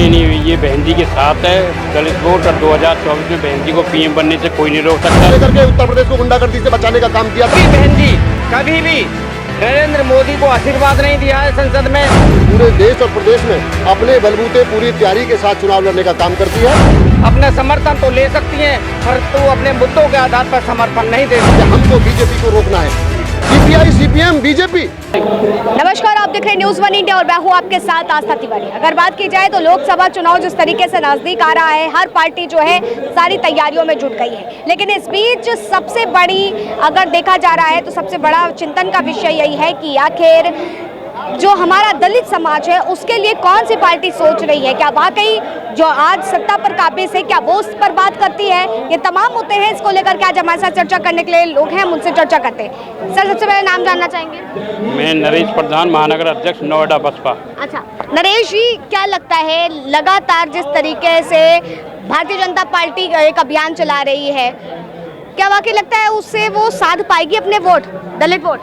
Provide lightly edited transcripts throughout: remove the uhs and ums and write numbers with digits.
नहीं, ये बहन जी के साथ है दलित वोट, और 2024 में बहन जी को पीएम बनने से कोई नहीं रोक सकता। करके उत्तर प्रदेश को गुंडागर्दी से बचाने का काम किया था। बहन जी कभी भी नरेंद्र मोदी को आशीर्वाद नहीं दिया है संसद में। पूरे देश और प्रदेश में अपने बलबूते पूरी तैयारी के साथ चुनाव लड़ने का काम करती है। अपना समर्थन तो ले सकती हैं, पर तो अपने मुद्दों के आधार पर समर्थन नहीं दे सकती। हमको बीजेपी को रोकना है, सीपीआई, सीपीएम, बीजेपी। नमस्कार, आप देख रहे हैं न्यूज़ 1 इंडिया और मैं हूं आपके साथ आस्था तिवारी। अगर बात की जाए तो लोकसभा चुनाव जिस तरीके से नजदीक आ रहा है, हर पार्टी जो है सारी तैयारियों में जुट गई है। लेकिन इस बीच सबसे बड़ी अगर देखा जा रहा है तो सबसे बड़ा चिंतन का विषय यही है कि आखिर जो हमारा दलित समाज है उसके लिए कौन सी पार्टी सोच रही है। क्या वाकई जो आज सत्ता पर काबिज है, क्या वो उस पर बात करती है? ये तमाम मुद्दे हैं, इसको लेकर के आज हमारे साथ चर्चा करने के लिए लोग हैं, हम उनसे चर्चा करते हैं। सर, सबसे पहले नाम जानना चाहेंगे? मैं नरेश प्रधान, महानगर अध्यक्ष, नोएडा बसपा। अच्छा नरेश जी, क्या लगता है लगातार जिस तरीके से भारतीय जनता पार्टी एक अभियान चला रही है, क्या वाकई लगता है उससे वो साध पाएगी अपने वोट, दलित वोट?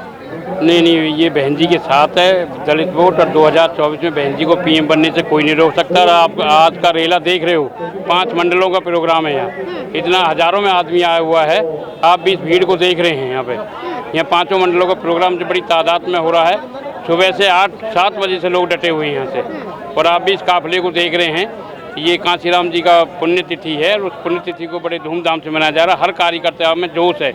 नहीं, ये बहन जी के साथ है दलित वोट, और 2024 में बहन जी को पीएम बनने से कोई नहीं रोक सकता। और आप आज का रेला देख रहे हो, 5 मंडलों का प्रोग्राम है यहाँ, इतना हजारों में आदमी आया हुआ है। आप भी इस भीड़ को देख रहे हैं। यहाँ 5 मंडलों का प्रोग्राम जो बड़ी तादाद में हो रहा है। सुबह से 8-7 बजे से लोग डटे हुए हैं यहाँ से, और आप भी इस काफिले को देख रहे हैं। ये कांशीराम जी का पुण्यतिथि है, और उस पुण्यतिथि को बड़े धूमधाम से मनाया जा रहा है। हर कार्यकर्ता में जोश है,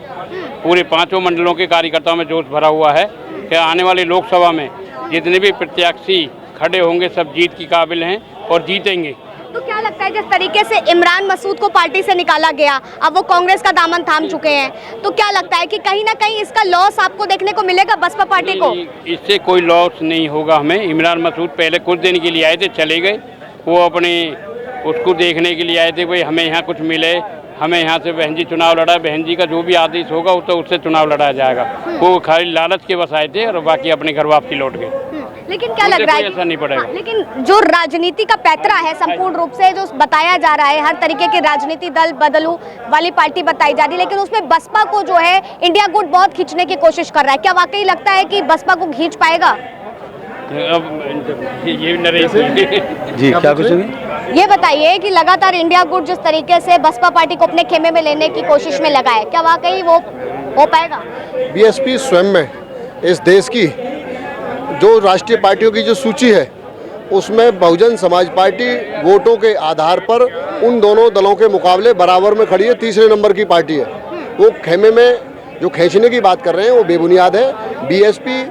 पूरे 5 मंडलों के कार्यकर्ताओं में जोश भरा हुआ है कि आने वाली लोकसभा में जितने भी प्रत्याशी खड़े होंगे सब जीत की काबिल हैं और जीतेंगे। तो क्या लगता है जिस तरीके से इमरान मसूद को पार्टी से निकाला गया, अब वो कांग्रेस का दामन थाम चुके हैं, तो क्या लगता है कि कहीं ना कहीं इसका लॉस आपको देखने को मिलेगा बसपा पार्टी को? इससे कोई लॉस नहीं होगा हमें। इमरान मसूद पहले कुछ दिन के लिए आए थे, चले गए। वो अपने उसको देखने के लिए आए थे, भाई हमें यहाँ कुछ मिले, हमें यहाँ से बहन जी चुनाव लड़ा। बहन जी का जो भी आदेश होगा वो तो उससे चुनाव लड़ाया जाएगा। वो खाली लालच के बस आए थे और बाकी अपने घर वापसी लौट गए। लेकिन क्या लग रहा है ऐसा नहीं पड़ेगा। लेकिन जो राजनीति का पैतरा है संपूर्ण रूप से जो बताया जा रहा है, हर तरीके के राजनीति दल बदलू वाली पार्टी बताई जा रही है, लेकिन उसमें बसपा को जो है इंडिया गुट बहुत खींचने की कोशिश कर रहा है। क्या वाकई लगता है कि बसपा को खींच पाएगा? अब ये नरेश जी क्या पूछेंगे? ये बताइए कि लगातार इंडिया गुट जिस तरीके से बसपा पार्टी को अपने खेमे में लेने की कोशिश में लगा है, क्या वाकई वो हो पाएगा? बीएसपी स्वयं में इस देश की जो राष्ट्रीय पार्टियों की जो सूची है उसमें बहुजन समाज पार्टी वोटों के आधार पर उन दोनों दलों के मुकाबले बराबर में खड़ी है, तीसरे नंबर की पार्टी है। वो खेमे में जो खींचने की बात कर रहे हैं वो बेबुनियाद है। बीएसपी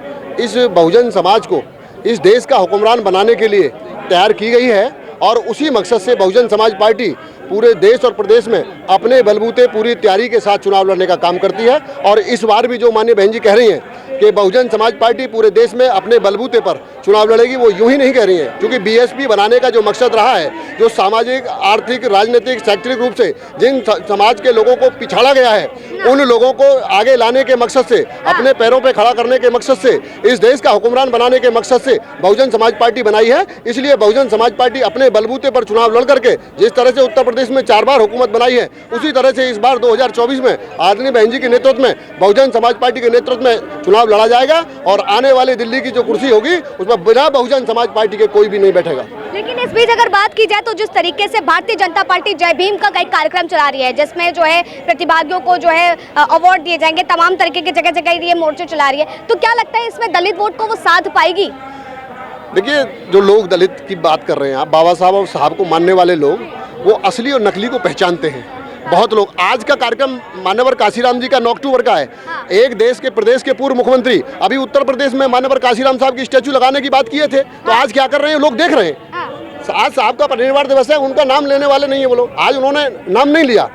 इस बहुजन समाज को इस देश का हुक्मरान बनाने के लिए तैयार की गई है, और उसी मकसद से बहुजन समाज पार्टी पूरे देश और प्रदेश में अपने बलबूते पूरी तैयारी के साथ चुनाव लड़ने का काम करती है। और इस बार भी जो माननीय बहन जी कह रही हैं कि बहुजन समाज पार्टी पूरे देश में अपने बलबूते पर चुनाव लड़ेगी, वो यूं ही नहीं कह रही हैं, क्योंकि बीएसपी बनाने का जो मकसद रहा है, जो सामाजिक, आर्थिक, राजनीतिक, शैक्षणिक रूप से जिन समाज के लोगों को पिछाड़ा गया है, उन लोगों को आगे लाने के मकसद से, अपने पैरों पर खड़ा करने के मकसद से, इस देश का हुक्मरान बनाने के मकसद से बहुजन समाज पार्टी बनाई है। इसलिए बहुजन समाज पार्टी अपने बलबूते पर चुनाव लड़ करके जिस तरह से उत्तर प्रदेश में 4 बार हुकूमत बनाई है, उसी तरह से इस बार 2024 में आदरणीय बहन जी के नेतृत्व में बहुजन समाज पार्टी के नेतृत्व में चुनाव लड़ा जाएगा, और आने वाली दिल्ली की जो कुर्सी होगी उसमें बिना बहुजन समाज पार्टी के कोई भी नहीं बैठेगा। लेकिन इस बीच अगर बात की जाए तो जिस तरीके से भारतीय जनता पार्टी जय भीम का कई कार्यक्रम चला रही है, जिसमें जो है प्रतिभागियों को जो है अवार्ड दिए जाएंगे, तमाम तरीके के जगह जगह ये मोर्चे चला रही है, तो क्या लगता है इसमें दलित वोट को वो साध पाएगी? देखिए, जो लोग दलित की बात कर रहे हैं, बाबा साहब और साहब को मानने वाले लोग, वो असली और नकली को पहचानते हैं। बहुत लोग, आज का कार्यक्रम मान्यवर काशीराम जी का 9 अक्टूबर का है। एक देश के प्रदेश के पूर्व मुख्यमंत्री अभी उत्तर प्रदेश में मान्यवर काशीराम साहब की स्टैचू लगाने की बात किए थे, तो आज क्या कर रहे हैं लोग देख रहे हैं। आज साहब का परिनिर्वाण दिवस है, उनका नाम लेने वाले नहीं है वो लोग, आज उन्होंने नाम नहीं लिया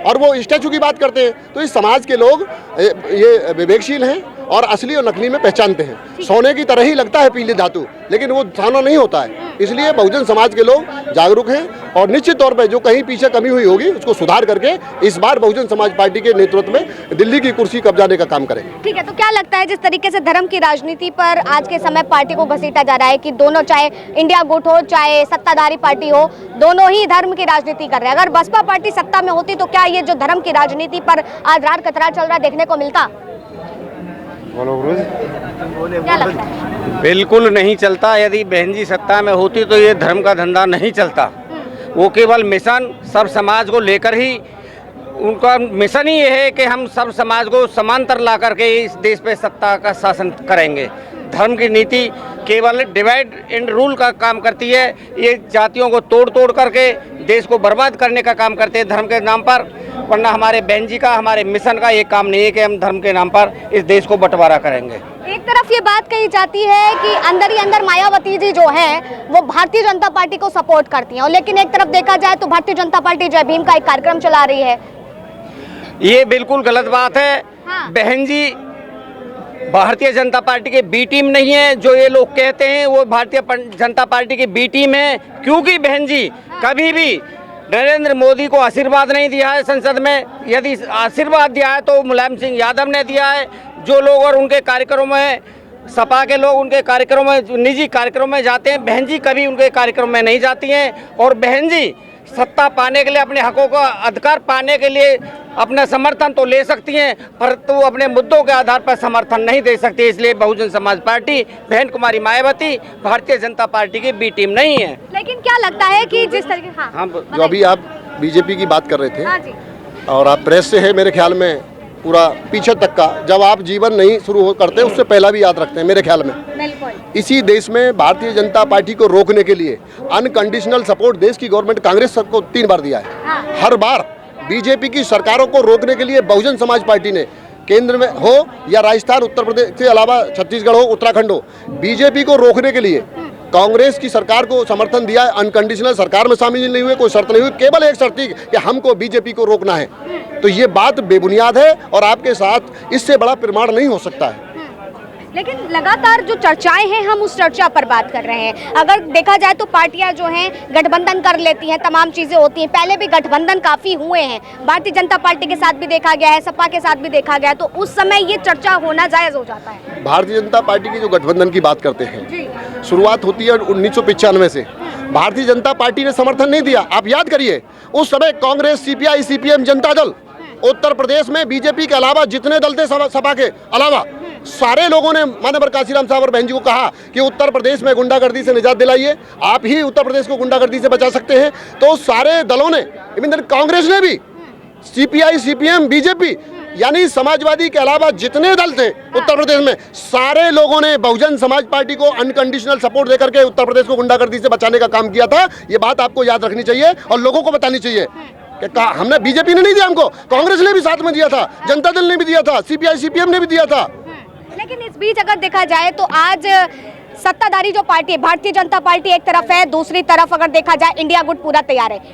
और वो स्टैचू की बात करते हैं। तो इस समाज के लोग ये विवेकशील हैं और असली और नकली में पहचानते हैं। सोने की तरह ही लगता है पीली धातु, लेकिन वो सोना नहीं होता है। इसलिए बहुजन समाज के लोग जागरूक हैं, और निश्चित तौर पे जो कहीं पीछे कमी हुई होगी उसको सुधार करके इस बार बहुजन समाज पार्टी के नेतृत्व में दिल्ली की कुर्सी कब्जाने का काम करेंगे। ठीक है, तो क्या लगता है जिस तरीके से धर्म की राजनीति पर आज के समय पार्टी को घसीटा जा रहा है कि दोनों, चाहे इंडिया गुट हो चाहे सत्ताधारी पार्टी हो, दोनों ही धर्म की राजनीति कर रहे हैं। अगर बसपा पार्टी सत्ता में होती तो क्या ये जो धर्म की राजनीति पर आज रात कतरा चल रहा देखने को मिलता? क्या लगता है? बिल्कुल नहीं चलता। यदि बहन जी सत्ता में होती तो ये धर्म का धंधा नहीं चलता। वो केवल मिशन सब समाज को लेकर ही, उनका मिशन ही ये है कि हम सब समाज को समांतर ला करके इस देश पे सत्ता का शासन करेंगे। धर्म की नीति केवल डिवाइड एंड रूल का काम करती है। ये जातियों को तोड़ तोड़ करके देश को बर्बाद करने का काम करते हैं धर्म के नाम पर। वरना हमारे बहन जी का, हमारे मिशन का ये काम नहीं है कि हम धर्म के नाम पर इस देश को बंटवारा करेंगे। एक तरफ ये बात कही जाती है कि अंदर ही अंदर मायावती जी जो है वो भारतीय जनता पार्टी को सपोर्ट करती हैं, और लेकिन एक तरफ देखा जाए तो भारतीय जनता पार्टी जय भीम का एक कार्यक्रम चला रही है। ये बिल्कुल गलत बात है। हाँ। बहन जी भारतीय जनता पार्टी के बी टीम नहीं है। जो ये लोग कहते हैं वो भारतीय जनता पार्टी की बी टीम है, क्योंकि बहन जी कभी भी नरेंद्र मोदी को आशीर्वाद नहीं दिया है संसद में। यदि आशीर्वाद दिया है तो मुलायम सिंह यादव ने दिया है। जो लोग और उनके कार्यक्रमों में, सपा के लोग उनके कार्यक्रमों में, निजी कार्यक्रमों में जाते हैं, बहन जी कभी उनके कार्यक्रम में नहीं जाती हैं। और बहन जी सत्ता पाने के लिए, अपने हकों का अधिकार पाने के लिए अपना समर्थन तो ले सकती हैं, परंतु वो अपने मुद्दों के आधार पर समर्थन नहीं दे सकती। इसलिए बहुजन समाज पार्टी, बहन कुमारी मायावती भारतीय जनता पार्टी की बी टीम नहीं है। लेकिन क्या लगता है कि जिस तरीके, हाँ, जो अभी आप बीजेपी की बात कर रहे थे, हाँ जी, और आप प्रेस से है मेरे ख्याल में पूरा पीछे तक का, जब आप जीवन नहीं शुरू करते उससे पहला भी याद रखते हैं मेरे ख्याल में। बिल्कुल। इसी देश में भारतीय जनता पार्टी को रोकने के लिए अनकंडीशनल सपोर्ट देश की गवर्नमेंट कांग्रेस को 3 बार दिया है। हाँ। हर बार बीजेपी की सरकारों को रोकने के लिए बहुजन समाज पार्टी ने, केंद्र में हो या राजस्थान, उत्तर प्रदेश के अलावा छत्तीसगढ़ हो, उत्तराखंड हो, बीजेपी को रोकने के लिए कांग्रेस की सरकार को समर्थन दिया है। अनकंडीशनल सरकार में शामिल नहीं हुए, कोई शर्त नहीं हुई, केवल एक शर्त थी कि हमको बीजेपी को रोकना है। तो ये बात बेबुनियाद है और आपके साथ इससे बड़ा प्रमाण नहीं हो सकता है। लेकिन लगातार जो चर्चाएं हैं, हम उस चर्चा पर बात कर रहे हैं। अगर देखा जाए तो पार्टियां जो हैं गठबंधन कर लेती हैं, तमाम चीजें होती हैं। पहले भी गठबंधन काफी हुए हैं, भारतीय जनता पार्टी के साथ भी देखा गया है, सपा के साथ भी देखा गया है, तो उस समय ये चर्चा होना जायज हो जाता है। भारतीय जनता पार्टी की जो गठबंधन की बात करते हैं, शुरुआत होती है 1995 से। भारतीय जनता पार्टी ने समर्थन नहीं दिया। आप याद करिए, उस समय कांग्रेस, सीपीआई, सीपीएम, जनता दल, उत्तर प्रदेश में बीजेपी के अलावा जितने दल थे सपा के अलावा, सारे लोगों ने माननीय काशीराम साहब और बहन जी को कहा कि उत्तर प्रदेश में गुंडागर्दी से निजात दिलाइए, आप ही उत्तर प्रदेश को गुंडागर्दी से बचा सकते हैं। तो सारे दलों ने, इवन कांग्रेस ने भी, सीपीआई, सीपीएम, बीजेपी, यानी समाजवादी के अलावा जितने दल थे उत्तर प्रदेश में, सारे लोगों ने बहुजन समाज पार्टी को अनकंडीशनल सपोर्ट देकर के उत्तर प्रदेश को गुंडागर्दी से बचाने का काम किया था। ये बात आपको याद रखनी चाहिए और लोगों को बतानी चाहिए कि हमने, बीजेपी ने नहीं दिया हमको, कांग्रेस ने भी साथ में दिया था, जनता दल ने भी दिया था, सीपीआई, सीपीएम ने भी दिया था। लेकिन इस बीच अगर देखा जाए तो आज सत्ताधारी जो पार्टी है भारतीय जनता पार्टी एक तरफ है, दूसरी तरफ अगर देखा जाए इंडिया गुट पूरा तैयार है।